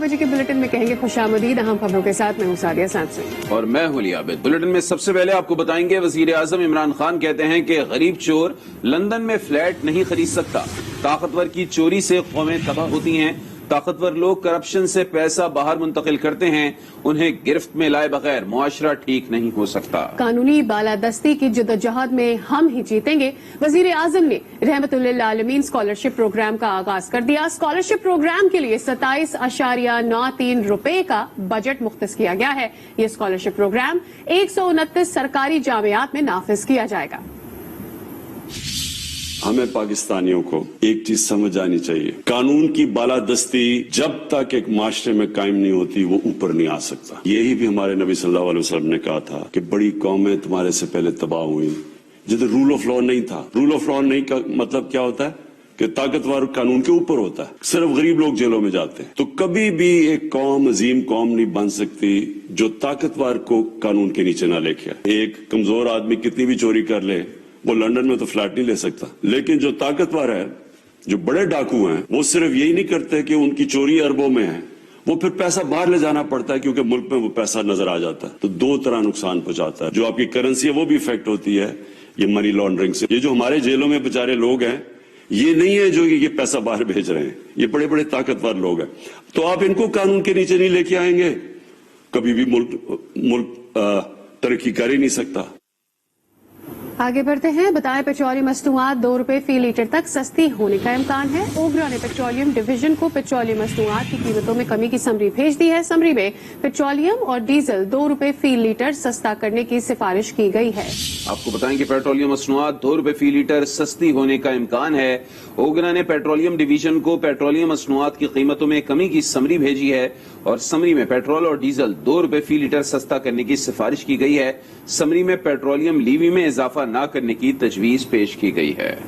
बजे के बुलेटिन में कहेंगे खुशामदीद। अहम खबरों के साथ मैं हूं सादिया सैमसन और मैं हूं लियाबत। बुलेटिन में सबसे पहले आपको बताएंगे वजीर आजम इमरान खान कहते हैं कि गरीब चोर लंदन में फ्लैट नहीं खरीद सकता। ताकतवर की चोरी से कौमें तबाह होती हैं। ताकतवर लोग करप्शन से पैसा बाहर मुंतकिल करते हैं। उन्हें गिरफ्त में लाए बगैर मुआशरा ठीक नहीं हो सकता। कानूनी बालादस्ती की जद्दोजहद में हम ही जीतेंगे। वजीर आजम ने रहमतुल्लिल आलमीन स्कॉलरशिप प्रोग्राम का आगाज कर दिया। स्कॉलरशिप प्रोग्राम के लिए 27.93 रुपए का बजट मुख्तस किया गया है। ये स्कॉलरशिप प्रोग्राम 129 सरकारी जामियात में नाफिज किया जाएगा। हमें पाकिस्तानियों को एक चीज समझ आनी चाहिए, कानून की बालादस्ती जब तक एक माशरे में कायम नहीं होती वो ऊपर नहीं आ सकता। यही भी हमारे नबी सल्लल्लाहु अलैहि वसल्लम ने कहा था कि बड़ी कौमें तुम्हारे से पहले तबाह हुई जिधर रूल ऑफ लॉ नहीं था। रूल ऑफ लॉ नहीं का मतलब क्या होता है कि ताकतवर कानून के ऊपर होता है, सिर्फ गरीब लोग जेलों में जाते हैं। तो कभी भी एक कौम अजीम कौम नहीं बन सकती जो ताकतवर को कानून के नीचे ना लेके आए। एक कमजोर आदमी कितनी भी चोरी कर ले वो लंदन में तो फ्लैट नहीं ले सकता, लेकिन जो ताकतवर है, जो बड़े डाकू हैं, वो सिर्फ यही नहीं करते कि उनकी चोरी अरबों में है, वो फिर पैसा बाहर ले जाना पड़ता है क्योंकि मुल्क में वो पैसा नजर आ जाता है। तो दो तरह नुकसान पहुंचाता है। जो आपकी करेंसी है वो भी इफेक्ट होती है ये मनी लॉन्ड्रिंग से। ये जो हमारे जेलों में बेचारे लोग हैं ये नहीं है जो ये पैसा बाहर भेज रहे हैं, ये बड़े बड़े ताकतवर लोग हैं। तो आप इनको कानून के नीचे नहीं लेके आएंगे कभी भी मुल्क तरक्की कर ही नहीं सकता। आगे बढ़ते हैं। बताएं पेट्रोलियम मस्तूआत 2 रुपए फी लीटर तक सस्ती होने का इम्कान है। ओगरा ने पेट्रोलियम डिवीजन को पेट्रोलियम मस्तूआत की कीमतों में कमी की समरी भेज दी है। समरी में पेट्रोलियम और डीजल 2 रुपए फी लीटर सस्ता करने की सिफारिश की गई है। आपको बताएं कि पेट्रोलियम मसनूआत 2 रुपए फी लीटर सस्ती होने का इम्कान है। ओगरा ने पेट्रोलियम डिवीजन को पेट्रोलियम मसनूआत की कीमतों में कमी की समरी भेजी है और समरी में पेट्रोल और डीजल 2 रुपए फी लीटर सस्ता करने की सिफारिश की गई है। समरी में पेट्रोलियम लीवी में इजाफा न करने की तजवीज पेश की गई है।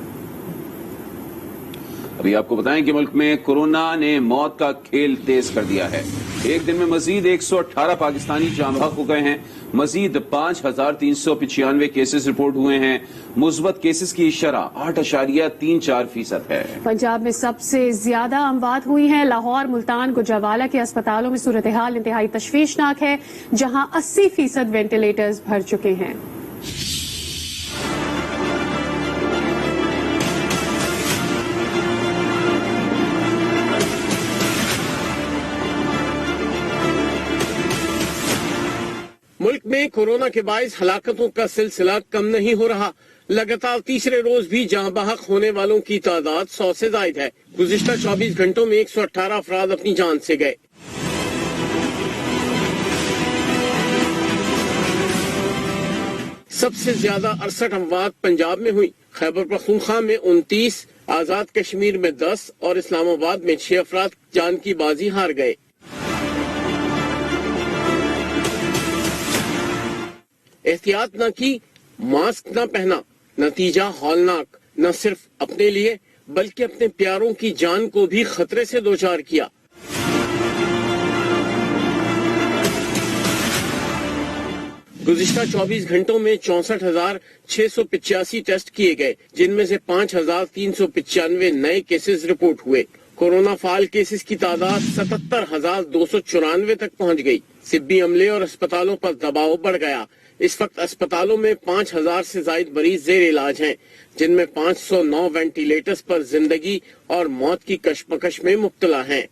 अभी आपको बताएं कि मुल्क में कोरोना ने मौत का खेल तेज कर दिया है। एक दिन में मजीद 118 पाकिस्तानी जाँ बहक हो गए हैं। मजीद 5,395 केसेस रिपोर्ट हुए हैं। मुस्बत केसेस की शरह 8.34% है। पंजाब में सबसे ज्यादा अमवात हुई हैं। लाहौर, मुल्तान, गुजरावाला के अस्पतालों में सूरत हाल इंतहाई तशवीशनाक है, जहां 80% वेंटिलेटर्स भर चुके हैं। मुल्क में कोरोना के बाइस हलाकतों का सिलसिला कम नहीं हो रहा। लगातार तीसरे रोज भी जाँ बहक होने वालों की तादाद 100 से जायद है। गुज़िश्ता 24 घंटों में 118 अफराद अपनी जान से गए। सबसे ज्यादा 68 अमवात पंजाब में हुई। खैबर पख्तूनख्वा में 29, आजाद कश्मीर में 10 और इस्लामाबाद में 6 अफराद जान की बाजी हार गए। एहतियात न की, मास्क न पहना, नतीजा हौलनाक। न सिर्फ अपने लिए बल्कि अपने प्यारों की जान को भी खतरे से दोचार किया। गुज़िश्ता 24 घंटों में 64,685 टेस्ट किए गए, जिनमें से 5,395 नए केसेस रिपोर्ट हुए। कोरोना फाल केसेस की तादाद 77,294 तक पहुंच गई। सिब्बी अमले और अस्पतालों पर दबाव बढ़ गया। इस वक्त अस्पतालों में 5,000 से ज्यादा मरीज जेर इलाज हैं, जिनमें 509 वेंटिलेटर्स पर जिंदगी और मौत की कशमकश में मुब्तला हैं।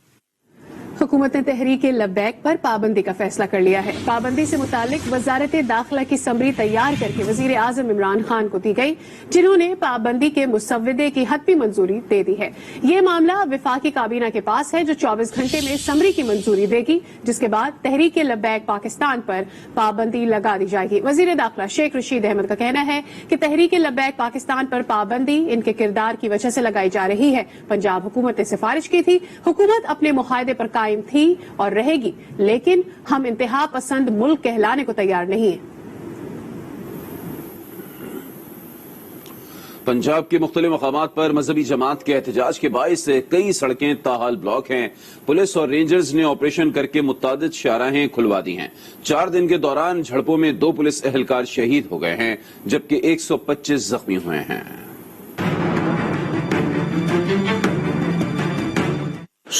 हुकूमत ने तहरीक लब्बैक पर पाबंदी का फैसला कर लिया है। पाबंदी से मुतालिक वजारत दाखिला की समरी तैयार करके वजीर आजम इमरान खान को दी गई, जिन्होंने पाबंदी के मुसव्वदे की हतमी मंजूरी दे दी है। ये मामला विफाकी काबीना के पास है, जो 24 घंटे में समरी की मंजूरी देगी, जिसके बाद तहरीक लब्बैक पाकिस्तान पर पाबंदी लगा दी जाएगी। वजीर दाखिला शेख रशीद अहमद का कहना है कि तहरीक लब्बैक पाकिस्तान पर पाबंदी इनके किरदार की वजह से लगाई जा रही है। पंजाब हुकूमत ने सिफारिश की थी, हुकूमत अपने मुआहदे पर कायम थी और रहेगी, लेकिन हम इंतहा पसंद मुल्क कहलाने को तैयार नहीं है। पंजाब के मुख्तलिफ मकामात पर मजहबी जमात के एहतजाज के बायस से कई सड़कें ताहाल ब्लॉक हैं। पुलिस और रेंजर्स ने ऑपरेशन करके मुत्तादिद शाहराहें खुलवा दी हैं। 4 दिन के दौरान झड़पों में 2 पुलिस एहलकार शहीद हो गए हैं, जबकि 125 जख्मी हुए हैं।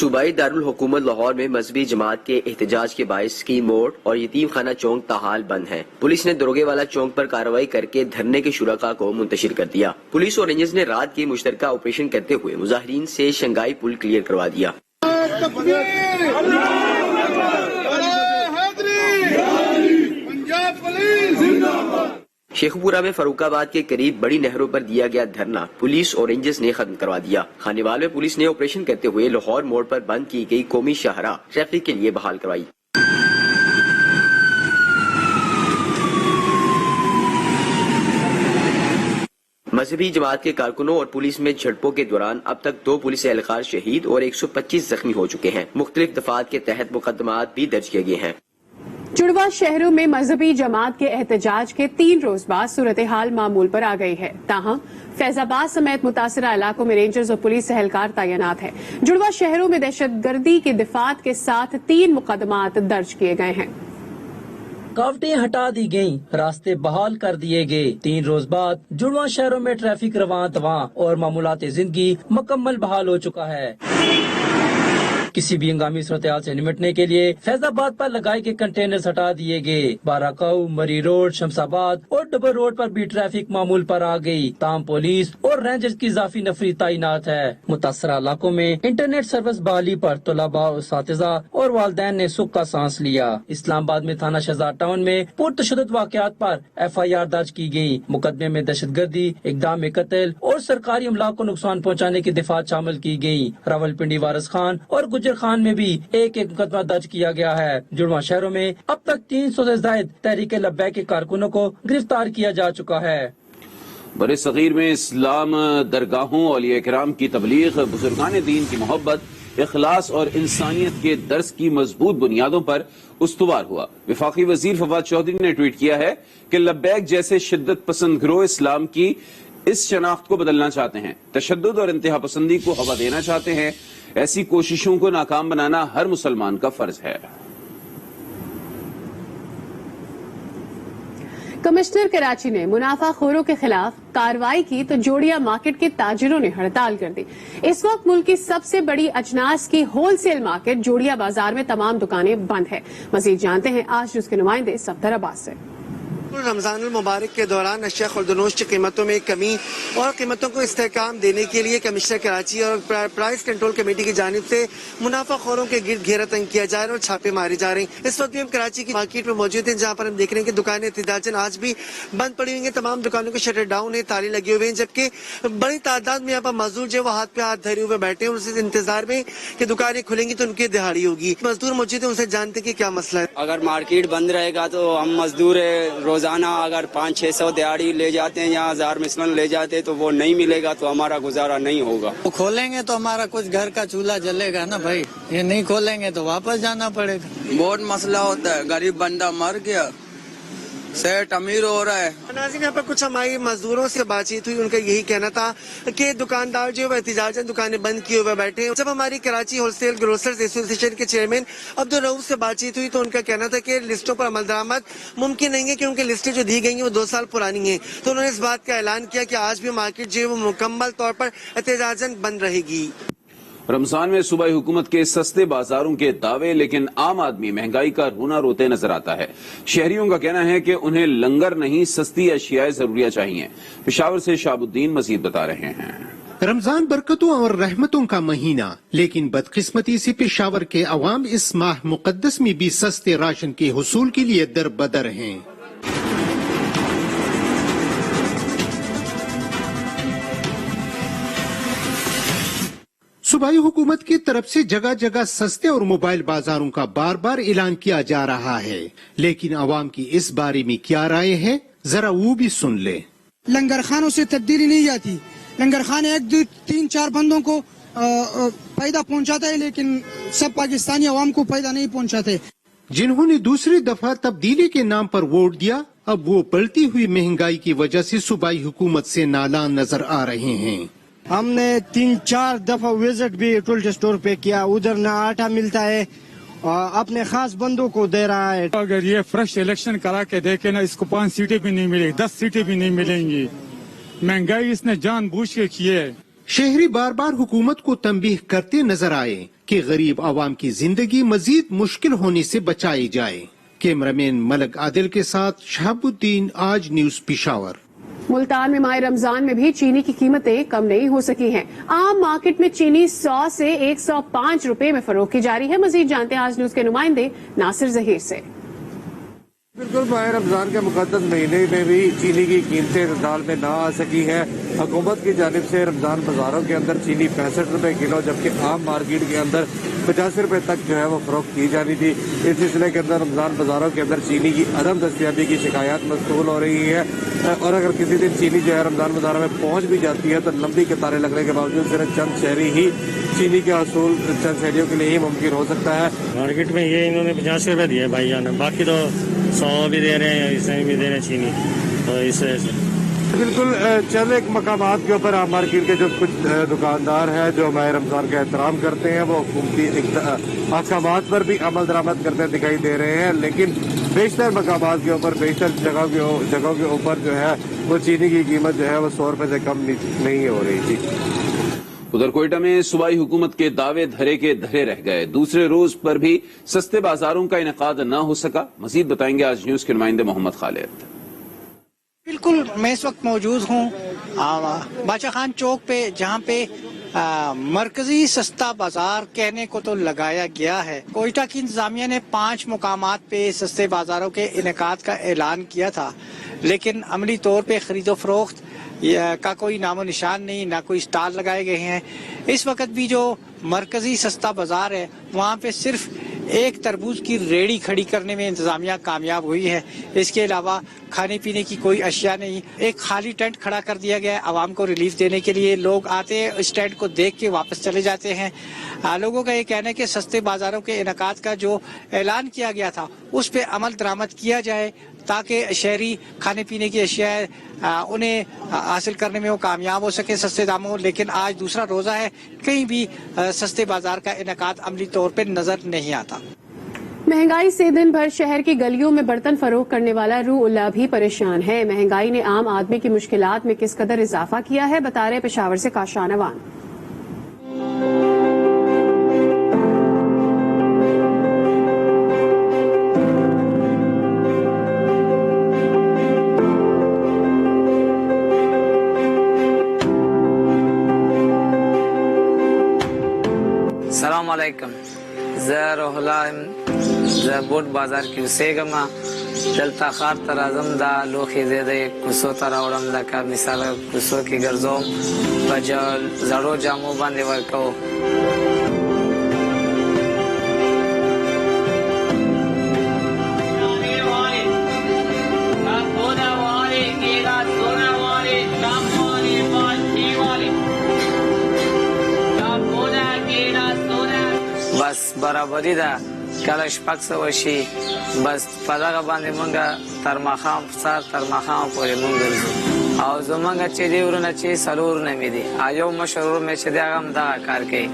صوبائی دارالحکومت لاہور میں مذہبی جماعت کے احتجاج کے باعث اسکیم موڑ اور یتیم خانہ چونک تاحال بند ہیں۔ پولیس نے دروگے والا چونک پر کارروائی کر کے دھرنے کے شرکاء کو منتشر کر دیا۔ پولیس اور رینجرز نے رات کی مشترکہ آپریشن کرتے ہوئے مظاہرین سے شنگھائی پل کلیئر کروا دیا۔ شیخو پورہ میں فاروق آباد کے قریب بڑی نہروں پر دیا گیا دھرنا پولیس اور رینجرز نے ختم کروا دیا۔ خانیوال میں پولیس نے آپریشن کرتے ہوئے لاہور موڑ پر بند کی گئی قومی شاہراہ ٹریفک کے لیے بحال کروائی۔ مذہبی جماعت کے کارکنوں اور پولیس میں جھڑپوں کے دوران اب تک 2 پولیس اہلکار شہید اور 125 زخمی ہو چکے ہیں۔ مختلف دفعات کے تحت مقدمات بھی درج کیے گئے ہیں۔ جڑواں شہروں میں مذہبی جماعت کے احتجاج کے 3 روز بعد صورتحال معمول پر آ گئی ہے، تاہم فیض آباد سمیت متاثرہ علاقوں میں رینجرز اور پولیس اہلکار تعینات ہیں۔ جڑواں شہروں میں دہشت گردی کی دفعات کے ساتھ 3 مقدمات درج کیے گئے ہیں۔ رکاوٹیں ہٹا دی گئیں، راستے بحال کر دیے گئے۔ 3 روز بعد جڑواں شہروں میں ٹریفک رواں دواں اور معمولات زندگی مکمل بحال ہو چکا ہے۔ کسی بھی ہنگامی صورتحال سے نمٹنے کے لیے فیض آباد پر لگائے گئے کنٹینرز ہٹا دیے گئے۔ باراکاؤ، مری روڈ، شمس آباد اور ڈبل روڈ پر بھی ٹریفک معمول پر آ گئی، تاہم پولیس اور رینجرز کی اضافی نفری تعینات ہے۔ متاثرہ علاقوں میں انٹرنیٹ سروس بحالی پر طلباء، اساتذہ اور والدین نے سکھ کا سانس لیا۔ اسلام آباد میں تھانہ شہزاد ٹاؤن میں پرتشدد واقعات پر FIR درج کی گئی۔ مقدمے میں دہشت گردی، اقدام قتل اور سرکاری املاک کو نقصان پہنچانے کی دفعات شامل کی گئی۔ راولپنڈی، وارث خان اور گجر خان میں بھی ایک مقدمہ درج کیا گیا ہے۔ جڑواں شہروں میں اب تک 300 سے زائد تحریک لبیک کے کارکنوں کو گرفتار کیا جا چکا ہے۔ بر صغیر میں اسلام درگاہوں اولیاء کرام کی تبلیغ بزرگان دین کی محبت، اخلاص اور انسانیت کے درس کی مضبوط بنیادوں پر استوار ہوا۔ وفاقی وزیر فواد چودھری نے ٹویٹ کیا ہے کہ لبیک جیسے شدت پسند گروہ اسلام کی اس شناخت کو بدلنا چاہتے ہیں، تشدد اور انتہا پسندی کو ہوا دینا چاہتے ہیں۔ ایسی کوششوں کو ناکام بنانا ہر مسلمان کا فرض ہے۔ کمشنر کراچی نے منافع خوروں کے خلاف کارروائی کی تو جوڑیا مارکیٹ کے تاجروں نے ہڑتال کر دی۔ اس وقت ملک کی سب سے بڑی اجناس کی ہول سیل مارکیٹ جوڑیا بازار میں تمام دکانیں بند ہیں۔ مزید جانتے ہیں آج نیوز کے نمائندے صفدر عباس سے۔ رمضان المبارک کے دوران اشیاء خردنوش کی قیمتوں میں کمی اور قیمتوں کو استحکام دینے کے لیے کمشنر کراچی اور پرائس کنٹرول کمیٹی کی جانب سے منافع خوروں کے گرد گھیرا تنگ کیا جا رہا ہے اور چھاپے مارے جا رہے ہیں۔ اس وقت بھی ہم کراچی کی مارکیٹ میں موجود ہیں، جہاں پر ہم دیکھ رہے ہیں کہ دکانیں احتجاجاً آج بھی بند پڑی ہوئی ہیں۔ تمام دکانوں کے شٹر ڈاؤن ہیں، تالے لگے ہوئے ہیں، جبکہ بڑی تعداد میں یہاں پر مزدور جو وہ ہاتھ پہ ہاتھ دھرے ہوئے بیٹھے ہیں اور اس انتظار میں کہ دکانیں کھلیں گی تو ان کی دہاڑی ہوگی۔ مزدور موجود ہیں، ان سے جانتے ہیں کہ کیا مسئلہ ہے۔ اگر مارکیٹ بند رہے گا تو ہم مزدور روزانہ اگر 500-600 دیہڑی لے جاتے ہیں یا 1000 مثلاً لے جاتے ہیں تو وہ نہیں ملے گا تو ہمارا گزارا نہیں ہوگا۔ وہ کھولیں گے تو ہمارا کچھ گھر کا چولہا جلے گا نا بھائی، یہ نہیں کھولیں گے تو واپس جانا پڑے گا۔ بہت مسئلہ ہوتا ہے، غریب بندہ مر گیا، سیٹ امیر ہو رہا ہے۔ ناظرین، یہاں پر کچھ ہماری مزدوروں سے بات چیت ہوئی، ان کا یہی کہنا تھا کہ دکاندار جو ہے احتجاجاً دکانیں بند کیے ہوئے بیٹھے ہیں۔ جب ہماری کراچی ہول سیل گروسرز ایسوسی ایشن کے چیئرمین عبدالرؤوف سے بات چیت ہوئی تو ان کا کہنا تھا کہ لسٹوں پر عمل درآمد ممکن نہیں ہے کیونکہ لسٹیں جو دی گئی ہیں وہ 2 سال پرانی ہیں۔ تو انہوں نے اس بات کا اعلان کیا کہ آج بھی مارکیٹ جو ہے وہ مکمل طور پر احتجاجاً بند رہے گی۔ رمضان میں صوبائی حکومت کے سستے بازاروں کے دعوے، لیکن عام آدمی مہنگائی کا رونا روتے نظر آتا ہے۔ شہریوں کا کہنا ہے کہ انہیں لنگر نہیں، سستی اشیاء ضروریہ چاہیے۔ پشاور سے شہاب الدین مزید بتا رہے ہیں۔ رمضان برکتوں اور رحمتوں کا مہینہ، لیکن بدقسمتی سے پشاور کے عوام اس ماہ مقدس میں بھی سستے راشن کے حصول کے لیے در بدر ہیں۔ صوبائی حکومت کی طرف سے جگہ جگہ سستے اور موبائل بازاروں کا بار بار اعلان کیا جا رہا ہے، لیکن عوام کی اس بارے میں کیا رائے ہے، ذرا وہ بھی سن لیں۔ لنگر خانوں سے تبدیلی نہیں جاتی، لنگر خانے 1 2 3 4 بندوں کو فائدہ پہنچاتا ہے لیکن سب پاکستانی عوام کو فائدہ نہیں پہنچاتے۔ جنہوں نے دوسری دفعہ تبدیلی کے نام پر ووٹ دیا، اب وہ بڑھتی ہوئی مہنگائی کی وجہ سے صوبائی حکومت سے نالان نظر آ رہے ہیں۔ ہم نے 3-4 دفعہ وزٹ بھی ٹولٹ اسٹور پہ کیا، ادھر نہ آٹا ملتا ہے، اپنے خاص بندوں کو دے رہا ہے۔ اگر یہ فریش الیکشن کرا کے دیکھے نا، اس کو 5 سیٹیں بھی نہیں ملیں گی، 10 سیٹیں بھی نہیں ملیں گی۔ مہنگائی اس نے جان بوجھ کے کی ہے۔ शहरी बार बार हुकूमत को तंबीह करते नजर आए कि गरीब आवाम की जिंदगी मजीद मुश्किल होने से बचाई जाए। कैमरामैन मलक आदिल के साथ शहाबुद्दीन, आज न्यूज पेशावर। मुल्तान में माह रमजान में भी चीनी की कीमतें कम नहीं हो सकी हैं। आम मार्केट में चीनी 100 से 105 रुपए में फरोख्त की जारी है। मजीद जानते हैं आज न्यूज के नुमाइंदे नासिर जहीर से। बिल्कुल, माह रमजान के मुकद्दस महीने में भी चीनी की कीमतें इतदाल में ना आ सकी है। हुकूमत की जानिब से रमजान बाजारों के अंदर चीनी 65 रुपए किलो, जबकि आम मार्केट के अंदर 85 रुपए तक जो है वो फरोख्त की जानी थी। इस सिलसिले के अंदर रमजान बाजारों के अंदर चीनी की अदम दस्तयाबी की शिकायत मस्तूल हो रही है, और अगर किसी दिन चीनी जो है रमजान बाजारों में पहुंच भी जाती है तो लंबी कतारें लगने के बावजूद सिर्फ चंद शहरी ही चीनी के असूल चंद शहरियों के लिए ही मुमकिन हो सकता है। मार्केट में ये इन्होंने 85 रुपए दिए भाई जान, बाकी तो 100 भी दे रहे हैं, इसमें भी दे रहे हैं चीनी, तो इस वजह से बिल्कुल चंद एक मकामात के ऊपर आम मार्केट के जो कुछ दुकानदार हैं जो माह रमजान का एहतराम करते हैं वो हुकूमती अहकामात पर भी अमल दरामद करते दिखाई दे रहे हैं, लेकिन बेशतर मकामात के ऊपर, बेशतर जगहों के ऊपर जो है वो चीनी की कीमत जो है वो 100 रुपए से कम नहीं हो रही थी। उधर कोयटा में सूबाई हुकूमत के दावे धरे के धरे रह गए। दूसरे रोज पर भी सस्ते बाजारों का इनेकाद न हो सका। मजीद बताएंगे आज न्यूज के नुमाइंदे मोहम्मद खालिद। बिल्कुल, मैं इस वक्त मौजूद हूँ बादशाह खान चौक पे, जहाँ पे मरकजी सस्ता बाजार कहने को तो लगाया गया है। कोयटा की इंतजामिया ने 5 मुकामात पे सस्ते बाजारों के इनेकाद का ऐलान किया था, लेकिन अमली तौर पे खरीदो फरोख्त का कोई नामो निशान नहीं, ना कोई स्टॉल लगाए गए हैं। इस वक्त भी जो मरकजी सस्ता बाजार है वहाँ पे सिर्फ एक तरबूज की रेड़ी खड़ी करने में इंतजामिया कामयाब हुई है। इसके अलावा खाने पीने की कोई अशिया नहीं। एक खाली टेंट खड़ा कर दिया गया है आवाम को रिलीफ देने के लिए। लोग आते हैं, इस टेंट को देख के वापस चले जाते हैं। लोगों का ये कहना है कि सस्ते बाजारों के इनेकाद का जो ऐलान किया गया था उस पर अमल दरामद किया जाए, ताकि शहरी खाने पीने की अशिया उन्हें हासिल करने में वो कामयाब हो सके सस्ते दामों। लेकिन आज दूसरा रोज़ा है, कहीं भी सस्ते बाजार का इनेकाद अमली तौर पर नजर नहीं आता। महंगाई से दिन भर शहर की गलियों में बर्तन फरोख्त करने वाला रूह उल्लाह भी परेशान है। महंगाई ने आम आदमी की मुश्किलात में किस कदर इजाफा किया है, बता रहे पेशावर से Kashan Awan. Assalamualaikum. Zarohlam zabud bazar ki usegama dalta khar tarazam da lohi zede kuso tarawram da ka misal kuso ki garzom bajal zaro jamu bande warko बस बराबरी दा کله شپږ سوه شي بس په دغه باندې مونږ تر ماښام سهار تر ماښام پورې مونږ ګرځو او زمونږ چې دی ورونه چې څلور نه مې دي یو مشر ورور مې چې دی هغه هم دغه کار کوي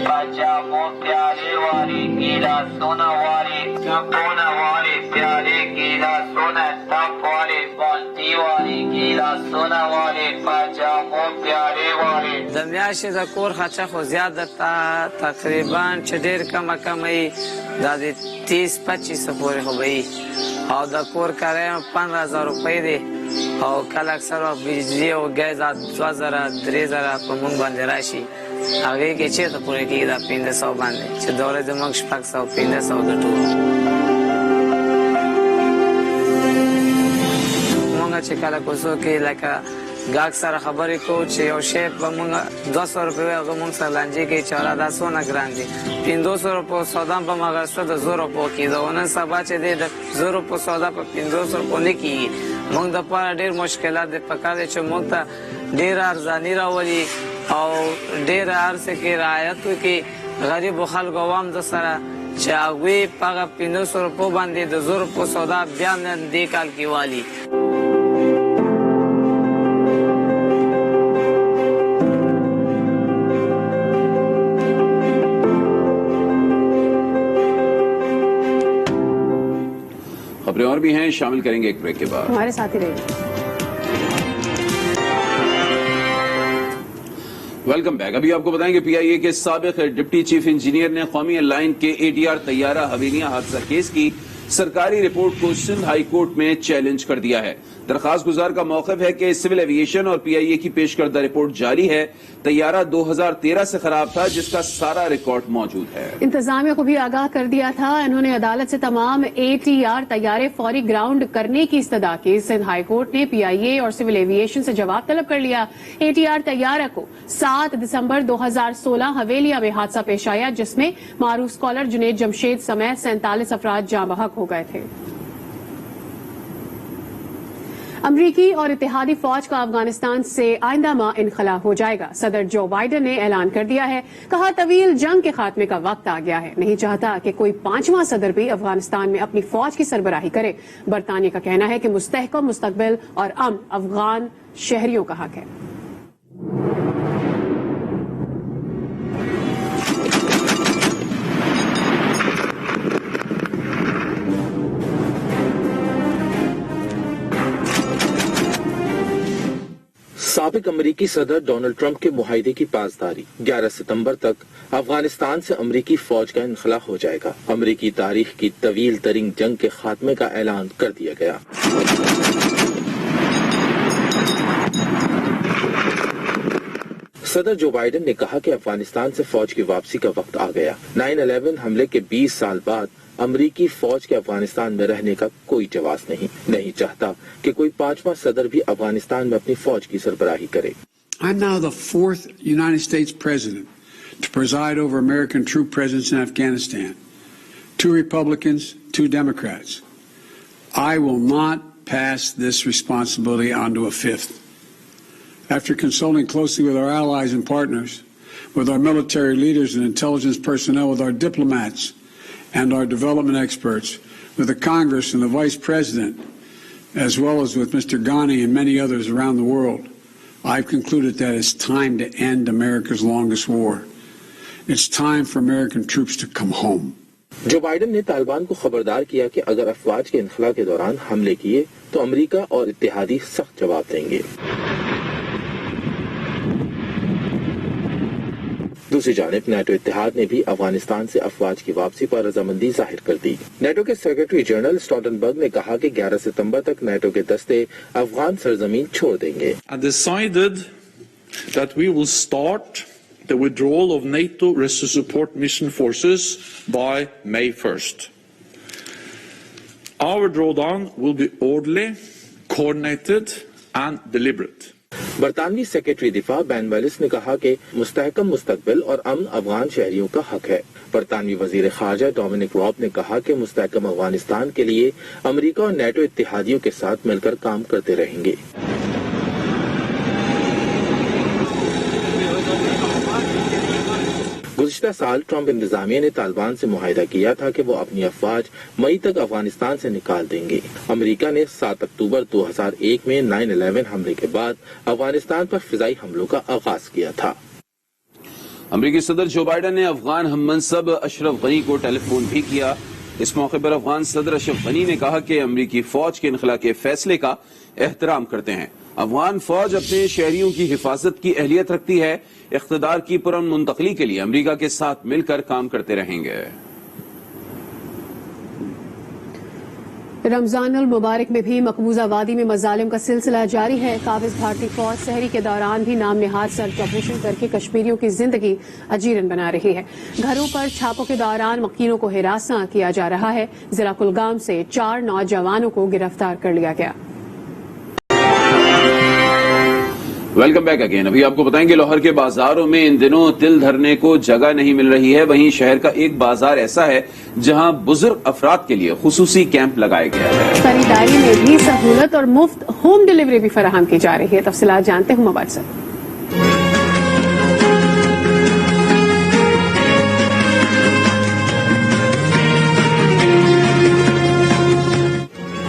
بچا مو پیارے والی گیلا سونا والی چمپونا والی پیارے گیلا سونا ٹپ والی بالٹی والی گیلا سونا والی بچا مو پیارے والی د میاشتې د کور خرچه خو زیات درته تقریبا چې ډېر کمه کمه دا د 30-25 پورې خو به او د کور کرایه 15,000 روپۍ دی او کله اکثر بجلی او ګیس 2,000-3,000 په مونږ باندې راشي هغې کې چېرته پورې کېږي دا 1500 باندې چې د ورځې مونږ 600-1500 ګټو مونږ چې کله کوڅو کې لکه ګاګ سره خبرې کوو چې یو شی به مونږ 200 روپۍ هغه مونږ سره لانجې کوي چې ولا دا څونه ګران دي 500 روپو سودا په مغسته د 100 روپو کېده او نن سبا چې دی د 100 روپو سودا په 500 روپو نه کېږي مونږ دپاره ډېر مشکلات دی پکار دی چې مونږ ته ډېره ارزاني راولي او ډېره هر څه کې رعایت وکړي غریبو خلکو عوام د سره چې هغوی په هغه 500 روپو باندې د 100 روپو سودا بیا نن دې کال کې والي खबरें और भी हैं, शामिल करेंगे एक ब्रेक के बाद। हमारे साथ ही रहिए। Welcome back. अभी आपको बताएंगे PIA के साबिक डिप्टी चीफ इंजीनियर ने कौमी एयरलाइन के ATR तैयारा हवेलियां हादसा केस की सरकारी रिपोर्ट को सिंध हाई कोर्ट में चैलेंज कर दिया है। दरखास्त गुजार का मौक़िफ़ है कि सिविल एविएशन और PIA की पेश करदा रिपोर्ट जारी है। तैयारा 2013 से खराब था, जिसका सारा रिकॉर्ड मौजूद है। इंतजामिया को भी आगाह कर दिया था। इन्होंने अदालत से तमाम ATR तैयारे फौरी ग्राउंड करने की इस्तदा की। सिंध हाई कोर्ट ने PIA और सिविल एविएशन से जवाब तलब कर लिया। ATR तैयारा को 7 दिसंबर 2016 हवेलिया में हादसा पेश आया, जिसमें मारूफ स्कॉलर जुनेद जमशेद समेत 47 अफराद जाँ बहक हो गए थे। अमरीकी और इत्तेहादी फौज का अफगानिस्तान से आइंदा माह इनखला हो जाएगा। सदर जो बाइडन ने ऐलान कर दिया है। कहा, तवील जंग के खात्मे का वक्त आ गया है। नहीं चाहता कि कोई 5वां सदर भी अफगानिस्तान में अपनी फौज की सरबराही करे। बरतानिया का कहना है कि मुस्तहकम मुस्तकबिल और अमन अफगान शहरियों का हक है। साबिक अमरीकी सदर डोनाल्ड ट्रंप के मुआहदे की पासदारी। 11 सितंबर तक अफगानिस्तान से अमरीकी फौज का इनखला हो जाएगा। अमरीकी तारीख की तवील तरीन जंग के खात्मे का ऐलान कर दिया गया। सदर जो बाइडन ने कहा कि अफगानिस्तान से फौज की वापसी का वक्त आ गया। 9/11 हमले के 20 साल बाद अमरीकी फौज के अफगानिस्तान में रहने का कोई जवाब नहीं चाहता कि कोई 5वां सदर भी अफगानिस्तान में अपनी फौज की सरबराही करे। I'm now the 4th United States president to preside over American troop presence in Afghanistan. 2 Republicans, 2 Democrats. I will not pass this responsibility on to a 5th. After consulting closely with our allies and partners, with our military leaders and intelligence personnel, with our diplomats and our development experts, with the Congress and the Vice President, as well as with Mr. Ghani and many others around the world, I've concluded that it's time to end America's longest war. It's time for American troops to come home. जो Biden ने तालिबान को खबरदार किया कि अगर अफवाज के इनखला के दौरान हमले किए तो अमेरिका और इत्तेहादी सख्त जवाब देंगे। दूसरी जानिब नेटो इत्तेहाद ने भी अफगानिस्तान से अफवाज की वापसी पर रजामंदी जाहिर कर दी। नेटो के सेक्रेटरी जनरल स्टोल्टनबर्ग ने कहा कि 11 सितंबर तक नेटो के दस्ते अफगान सरजमीन छोड़ देंगे। I decided that we will start the withdrawal of NATO rescue support mission forces by May 1st. Our drawdown will be orderly, coordinated and deliberate. बरतानवी सेक्रेटरी दिफा बैन वेलिस ने कहा कि मुस्तहकम मुस्तकबिल और अमन अफगान शहरियों का हक है। बरतानवी वजीर खारजा डोमिनिक रॉब ने कहा कि मुस्तहकम अफगानिस्तान के लिए अमेरिका और नेटो इत्तेहादियों के साथ मिलकर काम करते रहेंगे। गुज़िश्ता साल ट्रंप इंतजामिया ने तालिबान से मुआहिदा किया था कि वो अपनी अफवाज मई तक अफगानिस्तान से निकाल देंगे। अमेरिका ने 7 अक्टूबर 2001 में 9/11 हमले के बाद अफगानिस्तान पर फिजाई हमलों का आगाज किया था। अमरीकी सदर जो बाइडन ने अफगान हममनसब अशरफ गनी को टेलीफोन भी किया। इस मौके पर अफगान सदर अशरफ गनी ने कहा कि अमरीकी फौज के इनखला के फैसले का एहतराम करते हैं। अफगान फौज अपने शहरियों की हिफाजत की अहलियत रखती है। इख्तिदार की पुरअमन मुंतकली के लिए अमेरिका के साथ मिलकर काम करते रहेंगे। रमजान उल मुबारक में भी मकबूजा वादी में मजालिम का सिलसिला जारी है। काबिज भारतीय फौज सहरी के दौरान भी नाम निहाद सर्च ऑपरेशन करके कश्मीरियों की जिंदगी अजीरन बना रही है। घरों पर छापों के दौरान मकीनों को हिरासा किया जा रहा है। जिला कुलगाम से 4 नौजवानों को गिरफ्तार कर लिया गया। Welcome back again. अभी आपको बताएंगे लाहौर के बाजारों में इन दिनों तिल धरने को जगह नहीं मिल रही है। वहीं शहर का एक बाजार ऐसा है जहां बुजुर्ग अफराद के लिए खुसूसी कैंप लगाया गया है। खरीदारी में भी सहूलत और मुफ्त होम डिलीवरी भी फराहम की जा रही है। तफसीलात जानते हैं मोबाइल से।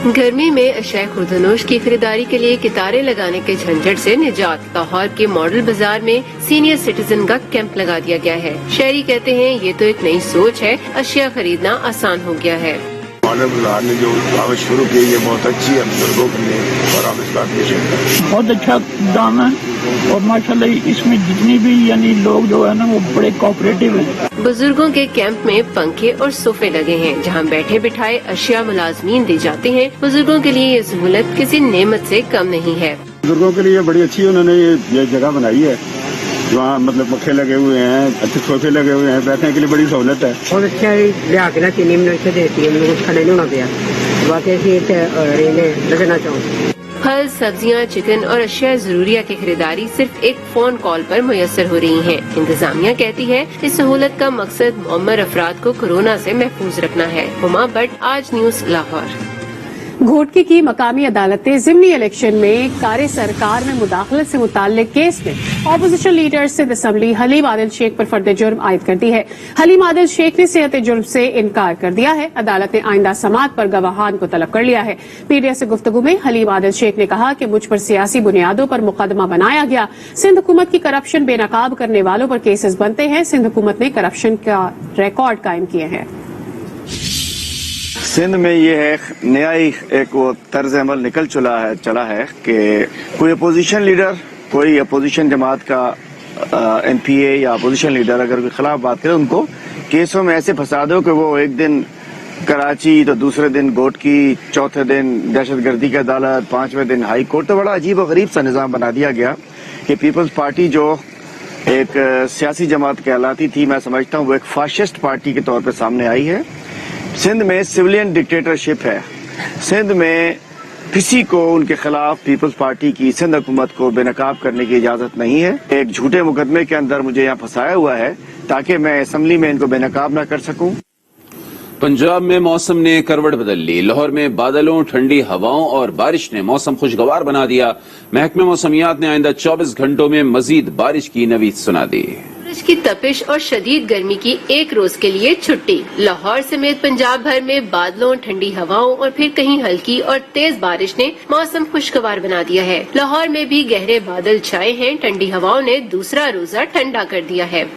गर्मी में अशय खुर्दनोश की खरीदारी के लिए कितारें लगाने के झंझट से निजात। लाहौर के मॉडल बाजार में सीनियर सिटीजन का कैंप लगा दिया गया है। शहरी कहते हैं ये तो एक नई सोच है, अशिया खरीदना आसान हो गया है। मॉडल बाजार ने जो कागज शुरू की ये बहुत अच्छी है, बुजुर्गों के लिए और हम इसका अप्रिशिएट बहुत अच्छा दाम है और माशाल्लाह इसमें जितनी भी यानी लोग जो है ना वो बड़े कोऑपरेटिव हैं। बुजुर्गों के कैंप में पंखे और सोफे लगे हैं जहां बैठे बिठाए अशिया मुलाजमीन दी जाते हैं। बुजुर्गों के लिए ये सहूलत किसी नेमत से कम नहीं है। बुजुर्गों के लिए बड़ी अच्छी उन्होंने ये जगह बनाई है, वहाँ मतलब पखे लगे हुए हैं, अच्छे सोफे लगे हुए हैं, बैठने के लिए बड़ी सहूलत है। बहुत अच्छा लिया के ना चीनी में देती है, मुझे खड़े नहीं होना पिया, वाकई सीट लगना चाहूँ। फल, सब्जियां, चिकन और अशिया जरूरिया की खरीदारी सिर्फ एक फोन कॉल पर मुयस्सर हो रही है। इंतजामिया कहती है इस सहूलत का मकसद मुअम्मर अफराद को कोरोना से महफूज रखना है। हुमा भट्ट, आज न्यूज, लाहौर। घोटकी की मकामी अदालत ने जिमनी इलेक्शन में कार्य सरकार में मुदाखलत से मुताल्लिक केस में opposition leader Sindh assembly Haleem Adil Shaikh पर फर्द जुर्म आयद कर दी है। हलीम आदिल शेख ने सेहत जुर्म से इनकार कर दिया है। अदालत ने आइंदा समाअत पर गवाहान को तलब कर लिया है। मीडिया से गुफ्तगू में हलीम आदिल शेख ने कहा कि मुझ पर सियासी बुनियादों पर मुकदमा बनाया गया। सिंध हुकूमत की करप्शन बेनकाब करने वालों पर केसेस बनते हैं। सिंध हुकूमत ने करप्शन का रिकॉर्ड कायम किए हैं। सिंध में ये है नया ही एक वो तर्ज अमल निकल चला है कि कोई अपोजिशन लीडर, कोई अपोजिशन जमात का एमपीए या अपोजिशन लीडर अगर कोई खिलाफ बात करे उनको केसों में ऐसे फंसा दो कि वो एक दिन कराची तो दूसरे दिन घोटकी, चौथे दिन दहशतगर्दी की अदालत, पांचवें दिन हाई कोर्ट। तो बड़ा अजीब और गरीब सा निज़ाम बना दिया गया कि पीपल्स पार्टी जो एक सियासी जमात कहलाती थी, मैं समझता हूँ वो एक फाशिस्ट पार्टी के तौर पर सामने आई है। सिंध में सिविलियन डिक्टेटरशिप है। सिंध में किसी को उनके खिलाफ पीपल्स पार्टी की सिंध हुकूमत को बेनकाब करने की इजाजत नहीं है। एक झूठे मुकदमे के अंदर मुझे यहाँ फंसाया हुआ है ताकि मैं असम्बली में इनको बेनकाब न कर सकूं। पंजाब में मौसम ने करवट बदल ली। लाहौर में बादलों, ठंडी हवाओं और बारिश ने मौसम खुशगवार बना दिया। महकमे मौसमियात ने आइंदा 24 घंटों में मजीद बारिश की नवीद सुना दी। बारिश की तपिश और शदीद गर्मी की एक रोज के लिए छुट्टी। लाहौर समेत पंजाब भर में बादलों, ठंडी हवाओं और फिर कहीं हल्की और तेज बारिश ने मौसम खुशगवार बना दिया है। लाहौर में भी गहरे बादल छाए हैं। ठंडी हवाओं ने दूसरा रोजा ठंडा कर दिया है।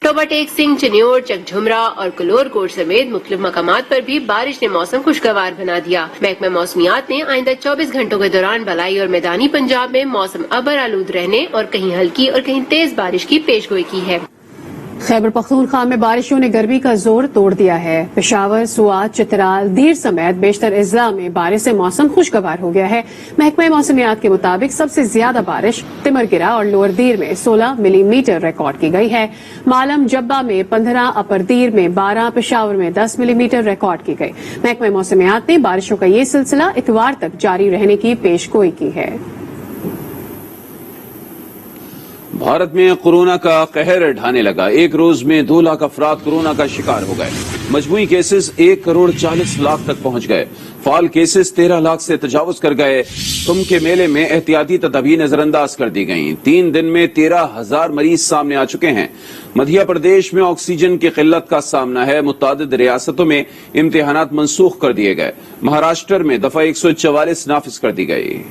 टोबा टेक सिंह, चनियोर, चकझुमरा और कलोर कोट समेत मुख्तलिफ मकामात पर भी बारिश ने मौसम खुशगवार बना दिया। महकमा मौसमियात ने आइंदा 24 घंटों के दौरान बलाई और मैदानी पंजाब में मौसम अबर आलूद रहने और कहीं हल्की और कहीं तेज बारिश की पेशगोई की है। खैबर पख्तूनख्वा में बारिशों ने गर्मी का जोर तोड़ दिया है। पेशावर, सुआत, चित्राल, दीर समेत बेशतर अजला में बारिश से मौसम खुशगवार हो गया है। महकमा मौसमियात के मुताबिक सबसे ज्यादा बारिश तिमरगिरा और लोअर दीर में 16 मिलीमीटर रिकॉर्ड की गई है। मालम जब्बा में 15, अपर दीर में 12, पेशावर में 10 मिलीमीटर रिकॉर्ड की गई। महकमा मौसमियात ने बारिशों का ये सिलसिला इतवार तक जारी रहने की पेशगोई की है। भारत में कोरोना का कहर ढाने लगा। एक रोज में 2 लाख अफराद कोरोना का शिकार हो गए। मजमूई केसेस 1 करोड़ 40 लाख तक पहुंच गए। फाल केसेस 13 लाख से तजावुज कर गए। कुंभ के मेले में एहतियाती तदबीर नजरअंदाज कर दी गईं। 3 दिन में 13,000 मरीज सामने आ चुके हैं। मध्य प्रदेश में ऑक्सीजन की किल्लत का सामना है। मुतादिद रियासतों में इम्तिहानात मनसूख कर दिए गए। महाराष्ट्र में दफा 144 नाफिज कर दी गई।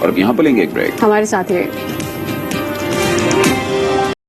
और अब यहाँ पर लेंगे एक ब्रेक। हमारे साथ हैं